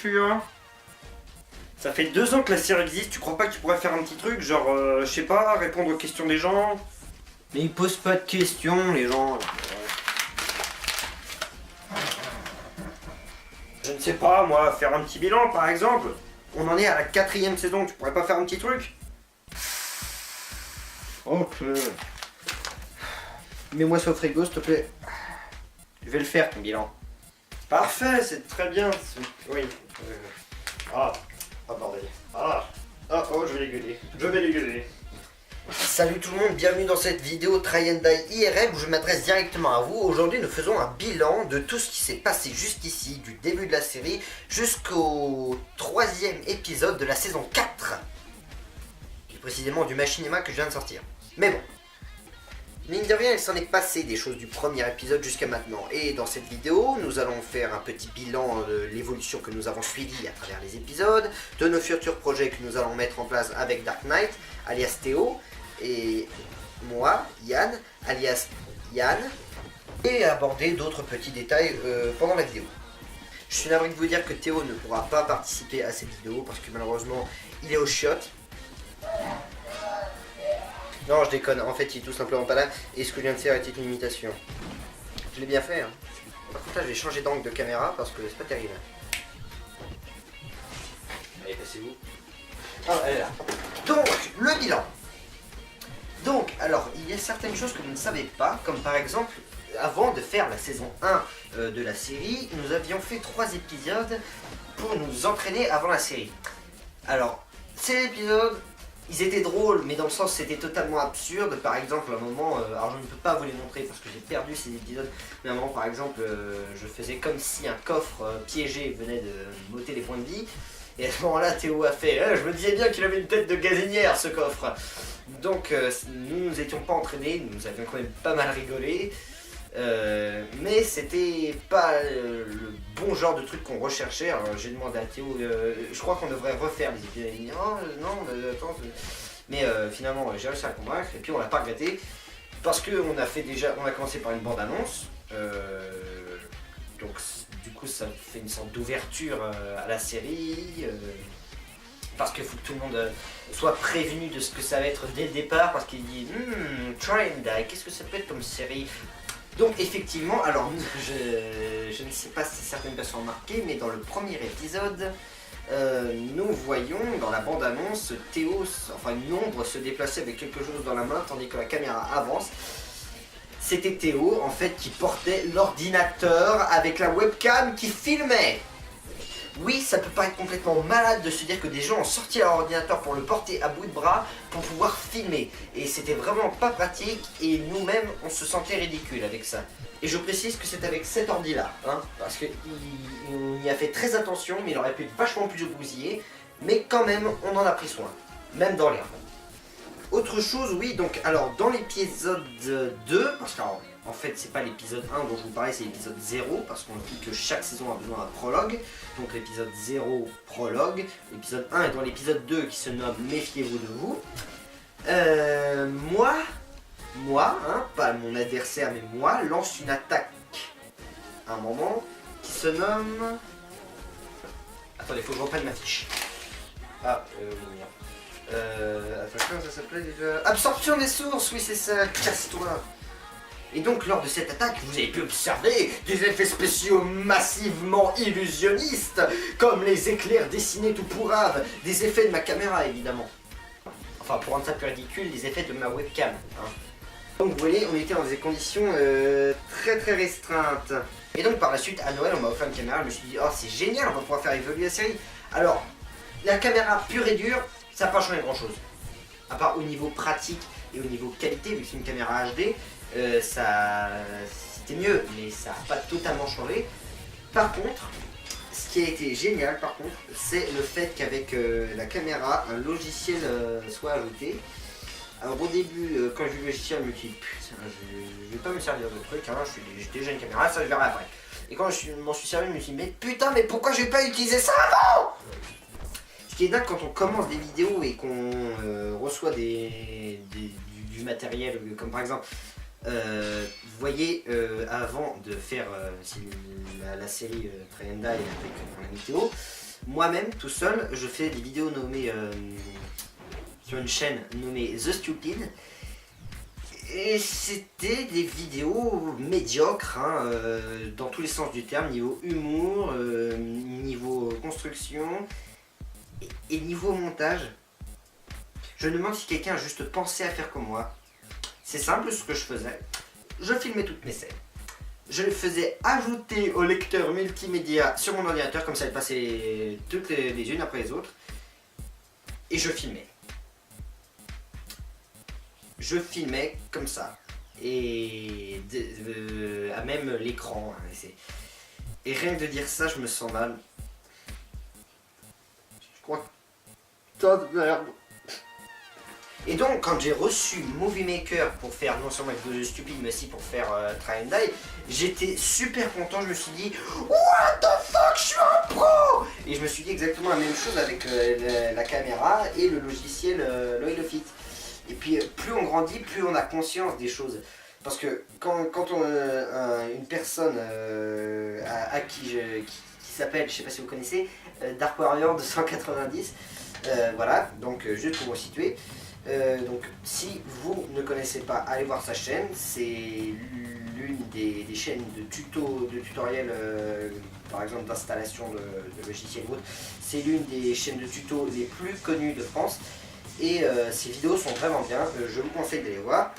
fur. Ça fait 2 ans que la série existe, tu crois pas que tu pourrais faire un petit truc, genre, je sais pas, répondre aux questions des gens? Mais ils posent pas de questions, les gens. Je ne sais pas, moi, faire un petit bilan, par exemple. On en est à la 4e saison, tu pourrais pas faire un petit truc? Ok. Mets-moi ça au frigo, s'il te plaît. Je vais le faire, ton bilan. Parfait, c'est très bien. Oui. Ah, bordel. Oh, je vais les gueuler. Je vais les gueuler. Salut tout le monde, bienvenue dans cette vidéo Try and Die IRL où je m'adresse directement à vous. Aujourd'hui nous faisons un bilan de tout ce qui s'est passé jusqu'ici, du début de la série jusqu'au 3e épisode de la saison 4. Et précisément du machinima que je viens de sortir. Mais bon, mine de rien il s'en est passé des choses du premier épisode jusqu'à maintenant. Et dans cette vidéo nous allons faire un petit bilan de l'évolution que nous avons suivie à travers les épisodes, de nos futurs projets que nous allons mettre en place avec Dark Knight, alias Théo, et moi, Yann, alias Yann, et aborder d'autres petits détails pendant la vidéo. Je suis navré de vous dire que Théo ne pourra pas participer à cette vidéo parce que malheureusement il est au chiottes. Non, je déconne, en fait il est tout simplement pas là et ce que je viens de faire était une imitation. Je l'ai bien fait, hein. Par contre là je vais changer d'angle de caméra parce que c'est pas terrible. Allez, passez-vous. Ah, elle est là. Donc, le bilan. Donc, alors, il y a certaines choses que vous ne savez pas, comme par exemple, avant de faire la saison 1 de la série, nous avions fait 3 épisodes pour nous entraîner avant la série. Alors, ces épisodes, ils étaient drôles, mais dans le sens c'était totalement absurde. Par exemple, à un moment, alors je ne peux pas vous les montrer parce que j'ai perdu ces épisodes, mais à un moment, par exemple, je faisais comme si un coffre piégé venait de m'ôter les points de vie. Et à ce moment-là, Théo a fait je me disais bien qu'il avait une tête de gazinière, ce coffre. Donc, nous nous étions pas entraînés, nous avions quand même pas mal rigolé. Mais c'était pas le bon genre de truc qu'on recherchait. Alors, j'ai demandé à Théo, je crois qu'on devrait refaire les épisodes. Il dit non, attends. Mais finalement, j'ai réussi à le convaincre et puis on l'a pas regretté. Parce qu'on a commencé par une bande-annonce. Donc du coup ça fait une sorte d'ouverture à la série, parce qu'il faut que tout le monde soit prévenu de ce que ça va être dès le départ, parce qu'il dit Try and Die, qu'est-ce que ça peut être comme série? Donc effectivement, alors je ne sais pas si certaines personnes ont remarqué, mais dans le premier épisode, nous voyons dans la bande-annonce Théo, enfin une ombre se déplacer avec quelque chose dans la main tandis que la caméra avance. C'était Théo, en fait, qui portait l'ordinateur avec la webcam qui filmait. Oui, ça peut paraître complètement malade de se dire que des gens ont sorti leur ordinateur pour le porter à bout de bras pour pouvoir filmer. Et c'était vraiment pas pratique et nous-mêmes, on se sentait ridicule avec ça. Et je précise que c'est avec cet ordi-là, hein, parce qu'il y a fait très attention, mais il aurait pu être vachement plus bousillé. Mais quand même, on en a pris soin, même dans l'air. Autre chose, oui, donc alors dans l'épisode 2, parce qu'en fait c'est pas l'épisode 1 dont je vous parlais, c'est l'épisode 0, parce qu'on dit que chaque saison a besoin d'un prologue, donc l'épisode 0, prologue, l'épisode 1 est dans l'épisode 2 qui se nomme Méfiez-vous de vous. Moi, hein, pas mon adversaire mais moi, lance une attaque à un moment qui se nomme... Attendez, faut que je reprenne ma fiche. Attends, comment ça s'appelait déjà? Absorption des sources, oui c'est ça, casse-toi. Et donc lors de cette attaque, vous avez pu observer des effets spéciaux massivement illusionnistes, comme les éclairs dessinés tout pourraves, des effets de ma caméra évidemment. Enfin pour rendre ça plus ridicule, des effets de ma webcam. Hein. Donc vous voyez, on était dans des conditions très restreintes. Et donc par la suite, à Noël, on m'a offert une caméra, je me suis dit, oh c'est génial, on va pouvoir faire évoluer la série. Alors, la caméra pure et dure, ça n'a pas changé grand chose. À part au niveau pratique et au niveau qualité, vu que c'est une caméra HD, c'était mieux, mais ça n'a pas totalement changé. Par contre, ce qui a été génial par contre, c'est le fait qu'avec la caméra, un logiciel soit ajouté. Alors au début, quand j'ai vu le logiciel, je me suis dit, putain, je vais pas me servir de truc, hein, j'ai déjà une caméra, ça je verrai après. Et quand je m'en suis servi, je me suis dit, mais putain, mais pourquoi j'ai pas utilisé ça avant? Ce qui est dingue quand on commence des vidéos et qu'on reçoit du matériel, comme par exemple, vous voyez, avant de faire la série Try and Die avec mon ami Théo, moi-même, tout seul, je fais des vidéos nommées sur une chaîne nommée The Stupid. Et c'était des vidéos médiocres, hein, dans tous les sens du terme, niveau humour, niveau construction et niveau montage. Je me demande si quelqu'un a juste pensé à faire comme moi. C'est simple ce que je faisais. Je filmais toutes mes scènes. Je les faisais ajouter au lecteur multimédia sur mon ordinateur, comme ça elles passaient toutes les unes après les autres. Et je filmais. Je filmais comme ça. Et à même l'écran. Hein, et rien que de dire ça, je me sens mal. Je crois que tas de merde. Et donc, quand j'ai reçu Movie Maker pour faire non seulement avec The Stupid, mais aussi pour faire Try and Die, j'étais super content. Je me suis dit, what the fuck, je suis un pro! Et je me suis dit exactement la même chose avec la caméra et le logiciel Loilofit. Et puis, plus on grandit, plus on a conscience des choses. Parce que quand une personne qui s'appelle, je sais pas si vous connaissez, Dark Warrior 290, voilà, donc juste pour vous situer. Donc si vous ne connaissez pas, allez voir sa chaîne, c'est l'une des chaînes de tutoriels, par exemple d'installation de logiciels ou autre. C'est l'une des chaînes de tutos les plus connues de France et ces vidéos sont vraiment bien, je vous conseille d'aller voir,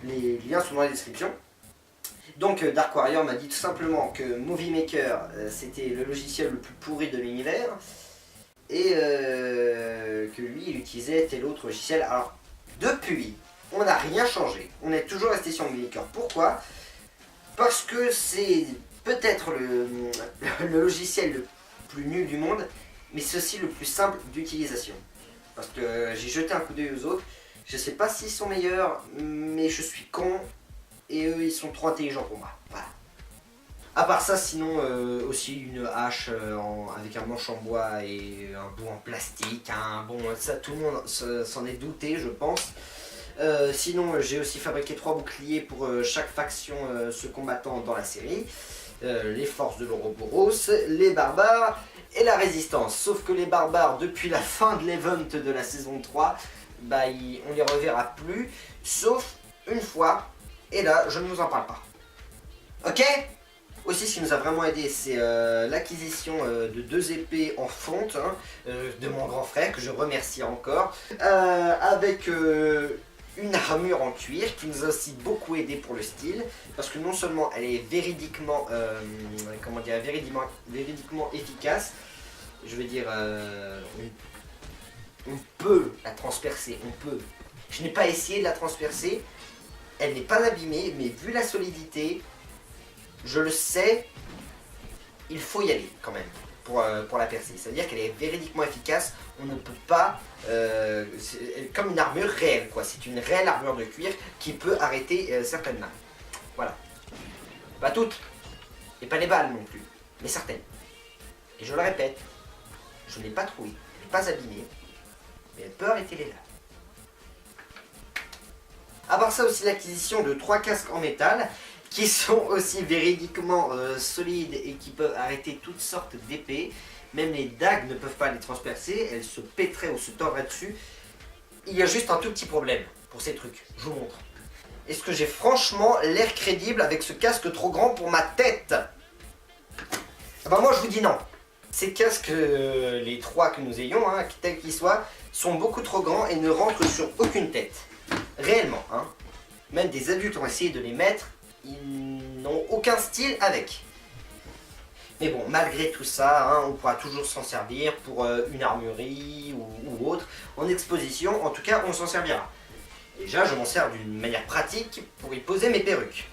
les liens sont dans la description. Donc Dark Warrior m'a dit tout simplement que Movie Maker c'était le logiciel le plus pourri de l'univers. Et que lui, il utilisait tel autre logiciel. Alors, depuis, on n'a rien changé. On est toujours resté sur Movie Maker. Pourquoi? Parce que c'est peut-être le logiciel le plus nul du monde, mais c'est aussi le plus simple d'utilisation. Parce que j'ai jeté un coup d'œil aux autres. Je sais pas s'ils sont meilleurs, mais je suis con. Et eux, ils sont trop intelligents pour moi. Voilà. À part ça, sinon aussi une hache avec un manche en bois et un bout en plastique, hein, bon ça tout le monde s'en est douté je pense. Sinon j'ai aussi fabriqué 3 boucliers pour chaque faction se combattant dans la série. Les forces de l'Ouroboros, les barbares et la résistance. Sauf que les barbares depuis la fin de l'event de la saison 3, bah, on les reverra plus, sauf une fois, et là je ne vous en parle pas. Ok ? Aussi, ce qui nous a vraiment aidé, c'est l'acquisition de 2 épées en fonte hein, de mon grand frère, que je remercie encore, avec une armure en cuir qui nous a aussi beaucoup aidé pour le style, parce que non seulement elle est véridiquement, véridiquement efficace, je veux dire, on peut la transpercer, on peut. Je n'ai pas essayé de la transpercer, elle n'est pas abîmée, mais vu la solidité, je le sais, il faut y aller quand même pour la percer. C'est-à-dire qu'elle est véridiquement efficace, on ne peut pas... c'est comme une armure réelle, quoi. C'est une réelle armure de cuir qui peut arrêter certaines mains. Voilà. Pas toutes, et pas les balles non plus, mais certaines. Et je le répète, je ne l'ai pas trouée, elle n'est pas abîmée, mais elle peut arrêter les lames. À part ça aussi l'acquisition de 3 casques en métal, qui sont aussi véridiquement solides et qui peuvent arrêter toutes sortes d'épées. Même les dagues ne peuvent pas les transpercer, elles se pèteraient ou se tordraient dessus. Il y a juste un tout petit problème pour ces trucs, je vous montre. Est-ce que j'ai franchement l'air crédible avec ce casque trop grand pour ma tête? Ah bah moi je vous dis non. Ces casques, les 3 que nous ayons, hein, tels qu'ils soient, sont beaucoup trop grands et ne rentrent sur aucune tête. Réellement, hein. Même des adultes ont essayé de les mettre. Ils n'ont aucun style avec. Mais bon, malgré tout ça, hein, on pourra toujours s'en servir pour une armurerie ou autre. En exposition, en tout cas, on s'en servira. Déjà, je m'en sers d'une manière pratique pour y poser mes perruques.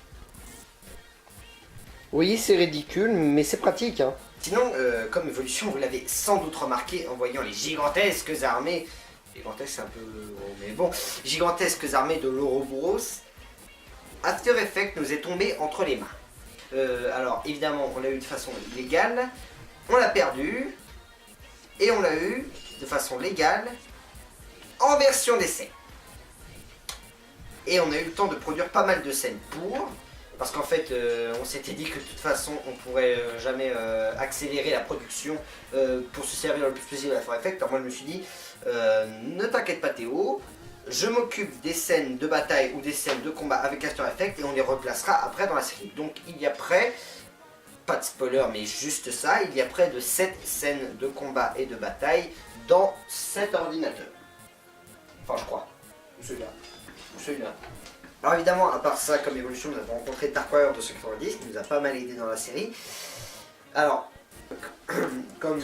Oui, c'est ridicule, mais c'est pratique. Hein. Sinon, comme évolution, vous l'avez sans doute remarqué en voyant les gigantesques armées... Gigantesques, c'est un peu... mais bon, gigantesques armées de l'Ouroboros. After Effects nous est tombé entre les mains. Alors évidemment on l'a eu de façon légale, on l'a perdu, et on l'a eu de façon légale en version d'essai. Et on a eu le temps de produire pas mal de scènes pour, Parce qu'en fait, on s'était dit que de toute façon, on pourrait jamais accélérer la production pour se servir le plus possible à After Effects. Alors moi, je me suis dit, ne t'inquiète pas Théo, je m'occupe des scènes de bataille ou des scènes de combat avec After Effects et on les replacera après dans la série. Donc il y a près, pas de spoiler mais juste ça, il y a près de 7 scènes de combat et de bataille dans cet ordinateur. Enfin je crois, ou celui-là, ou celui-là. Alors évidemment, à part ça, comme évolution, nous avons rencontré Dark Warrior 290 qui nous a pas mal aidé dans la série. Alors, comme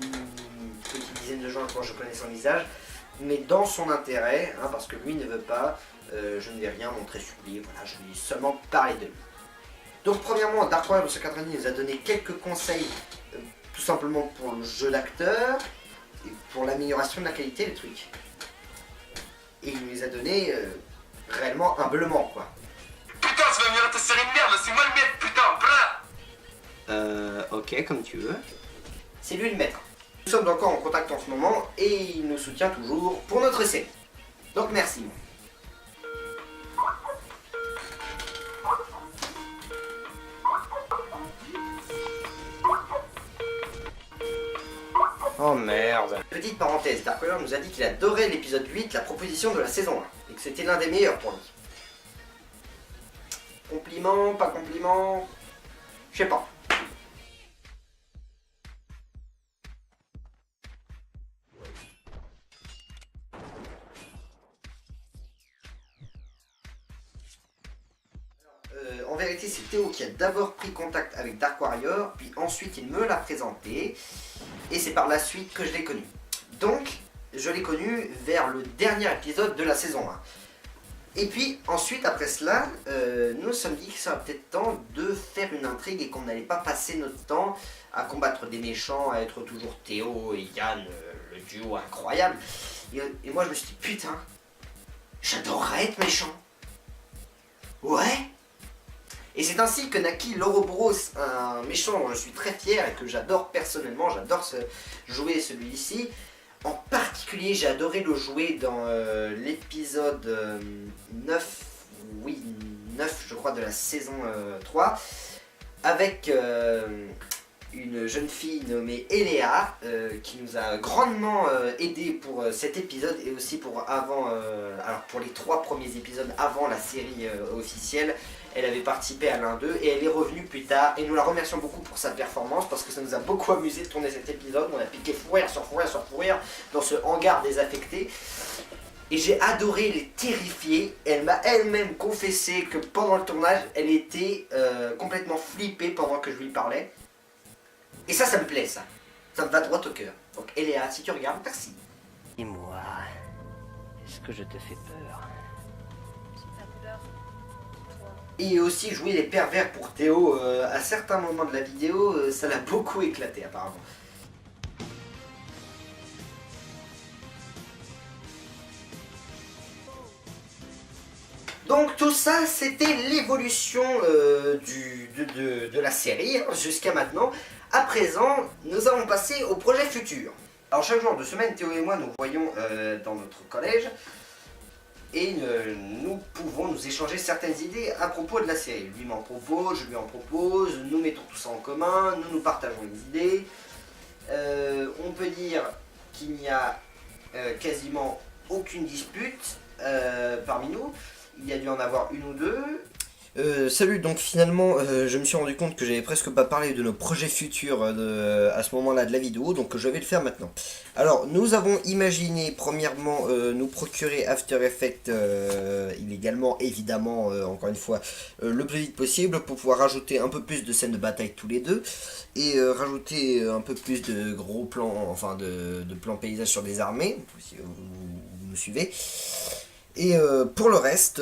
une petite dizaine de gens quand je connais son visage, mais dans son intérêt, hein, parce que lui ne veut pas, je ne vais rien montrer sur lui, voilà, je vais seulement parler de lui. Donc premièrement, Dark Warrior 290 nous a donné quelques conseils, tout simplement pour le jeu d'acteur, et pour l'amélioration de la qualité des trucs. Et il nous a donné réellement humblement quoi. Putain, tu vas venir à ta série de merde, c'est moi le maître, putain, bra. Ok, comme tu veux. C'est lui le maître. Nous sommes encore en contact en ce moment et il nous soutient toujours pour notre série. Donc merci. Oh merde. Petite parenthèse, Dark Warrior nous a dit qu'il adorait l'épisode 8, la proposition de la saison 1, et que c'était l'un des meilleurs pour lui. Compliment, pas compliment, je sais pas. En vérité, c'est Théo qui a d'abord pris contact avec Dark Warrior, puis ensuite il me l'a présenté, et c'est par la suite que je l'ai connu. Donc, je l'ai connu vers le dernier épisode de la saison 1. Et puis, ensuite, après cela, nous nous sommes dit que ça serait peut-être temps de faire une intrigue et qu'on n'allait pas passer notre temps à combattre des méchants, à être toujours Théo et Yann, le duo incroyable. Et moi, je me suis dit, putain, j'adorerais être méchant. Ouais. Et c'est ainsi que naquit l'Ouroboros, un méchant dont je suis très fier et que j'adore personnellement, j'adore jouer celui-ci. En particulier, j'ai adoré le jouer dans l'épisode 9, oui, 9 je crois, de la saison 3, avec une jeune fille nommée Eléa, qui nous a grandement aidé pour cet épisode et aussi pour alors pour les 3 premiers épisodes avant la série officielle. Elle avait participé à l'un d'eux et elle est revenue plus tard et nous la remercions beaucoup pour sa performance parce que ça nous a beaucoup amusé de tourner cet épisode. On a piqué fou rire sur fou rire sur fou rire dans ce hangar désaffecté et j'ai adoré les terrifier. Elle m'a elle-même confessé que pendant le tournage elle était complètement flippée pendant que je lui parlais et ça me plaît, ça me va droit au cœur. Donc Eléa, si tu regardes, merci. Dis-moi, est-ce que je te fais peur? Et aussi jouer les pervers pour Théo à certains moments de la vidéo, ça l'a beaucoup éclaté apparemment. Donc tout ça c'était l'évolution de la série jusqu'à maintenant. À présent, nous allons passer au projet futur. Alors chaque jour de semaine, Théo et moi nous voyons dans notre collège. Et nous pouvons nous échanger certaines idées à propos de la série. Lui m'en propose, je lui en propose, nous mettons tout ça en commun, nous partageons les idées. On peut dire qu'il n'y a quasiment aucune dispute parmi nous. Il y a dû en avoir une ou deux. Salut, donc finalement je me suis rendu compte que j'avais presque pas parlé de nos projets futurs à ce moment là de la vidéo, donc je vais le faire maintenant. Alors nous avons imaginé premièrement nous procurer After Effects illégalement, évidemment, encore une fois, le plus vite possible pour pouvoir rajouter un peu plus de scènes de bataille tous les deux et rajouter un peu plus de gros plans, enfin de plans paysages sur des armées, si vous me suivez. Et pour le reste...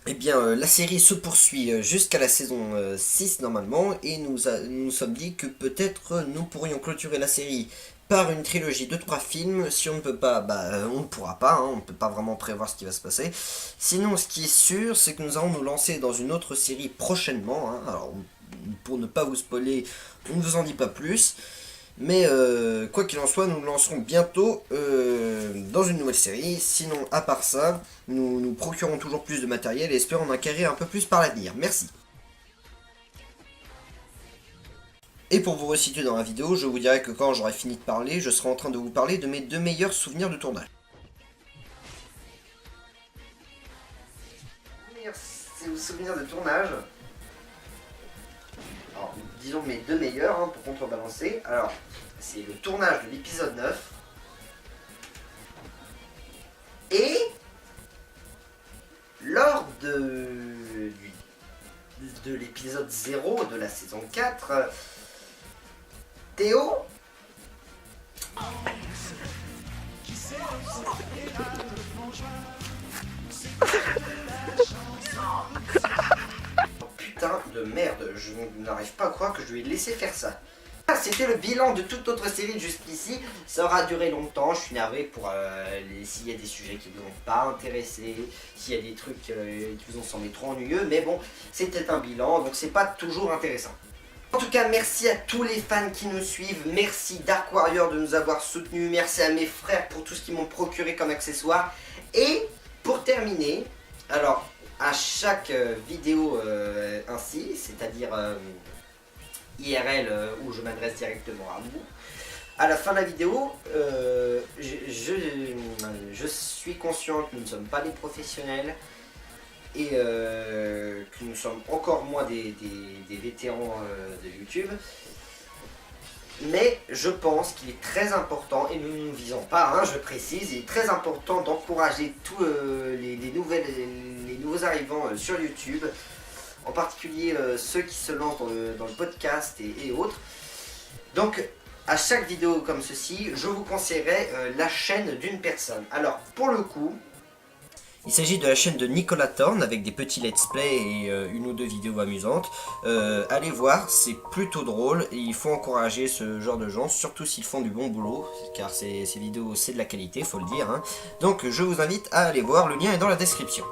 eh bien, la série se poursuit jusqu'à la saison 6 normalement, et nous sommes dit que peut-être nous pourrions clôturer la série par une trilogie de 3 films. Si on ne peut pas, on ne pourra pas, hein, on ne peut pas vraiment prévoir ce qui va se passer. Sinon, ce qui est sûr, c'est que nous allons nous lancer dans une autre série prochainement, hein. Alors, pour ne pas vous spoiler, on ne vous en dit pas plus. Mais quoi qu'il en soit, nous le lancerons bientôt dans une nouvelle série. Sinon, à part ça, nous nous procurons toujours plus de matériel et espérons en acquérir un peu plus par l'avenir. Merci. Et pour vous resituer dans la vidéo, je vous dirai que quand j'aurai fini de parler, je serai en train de vous parler de mes 2 meilleurs souvenirs de tournage. C'est vos souvenirs de tournage. Alors, disons mes 2 meilleurs hein, pour contrebalancer. Alors, c'est le tournage de l'épisode 9 et lors de l'épisode 0 de la saison 4, Théo putain de merde, je n'arrive pas à croire que je lui ai laissé faire ça. C'était le bilan de toute notre série jusqu'ici. Ça aura duré longtemps, je suis navré pour s'il y a des sujets qui vous ont pas intéressé, s'il y a des trucs qui vous ont semblé trop ennuyeux, mais bon, c'était un bilan, donc c'est pas toujours intéressant. En tout cas, merci à tous les fans qui nous suivent, merci Dark Warrior de nous avoir soutenus, merci à mes frères pour tout ce qu'ils m'ont procuré comme accessoires. Et pour terminer, alors à chaque vidéo ainsi, c'est-à-dire IRL où je m'adresse directement à vous, à la fin de la vidéo, je suis conscient que nous ne sommes pas des professionnels et que nous sommes encore moins des vétérans de YouTube. Mais je pense qu'il est très important, et nous ne visons pas, hein, je précise, il est très important d'encourager tous les nouveaux arrivants sur YouTube, en particulier ceux qui se lancent dans le podcast et autres. Donc à chaque vidéo comme ceci, je vous conseillerais la chaîne d'une personne. Alors pour le coup, il s'agit de la chaîne de Nicolas Thorne avec des petits let's play et une ou 2 vidéos amusantes. Allez voir, c'est plutôt drôle et il faut encourager ce genre de gens, surtout s'ils font du bon boulot, car ces vidéos c'est de la qualité, faut le dire. Hein. Donc je vous invite à aller voir, le lien est dans la description.